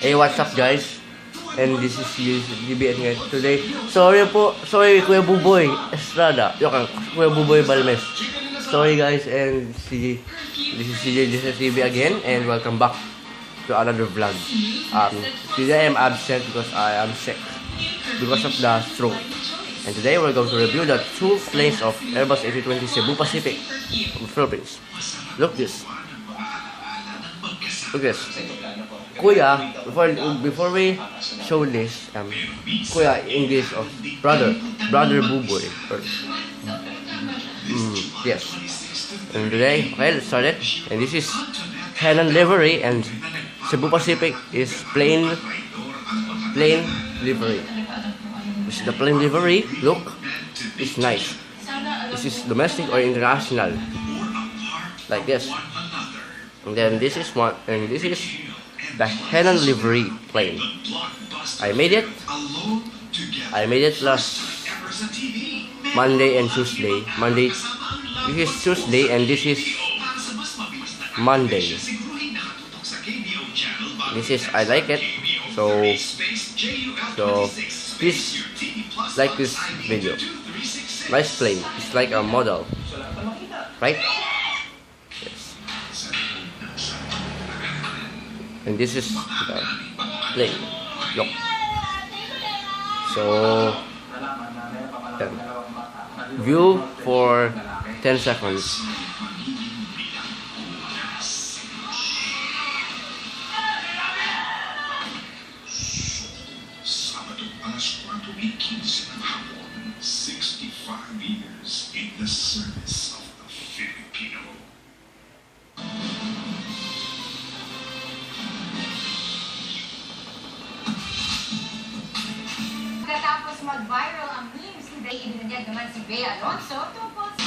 Hey, what's up guys? And this is GBN guys. Today, sorry Kuya Buboy Estrada. Kuya Buboy Balmes. Sorry guys, and this is CJ, this is CB again, and welcome back to another vlog. Today I'm absent because I am sick because of the stroke. And today we're going to review the two planes of Airbus A320 Cebu Pacific from the Philippines. Look this. Look this. Kuya, before we show this, Kuya English of brother Buboy. Yes. And today, okay, let's start it. And this is Henan livery, and Cebu Pacific is plain livery. This is the plain livery. Look, it's nice. This is domestic or international, like this. And then this is one, and this is the Henan livery plane. I made it last Monday and Tuesday. This is Tuesday and this is Monday. I like it. So please like this video. Nice plane. It's like a model, right? Yes. And this is the plane. Look. So view for 10 seconds. Sabado alas 4:15 ng hapon, 65 years in the service of the Filipino. Pagkatapos mag-viral ang memes, hindi ibinunyag naman si Bea Alonso tungkol sa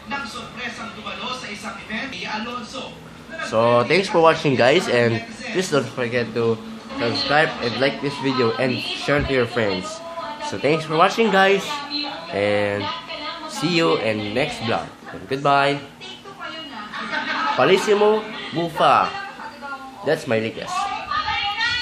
ng sorpresang dumalo sa isang event ni Alonso. So thanks for watching guys, and please don't forget to subscribe and like this video and share to your friends. So thanks for watching guys, and see you in next vlog. And goodbye. Palissimo Bufa. That's my request.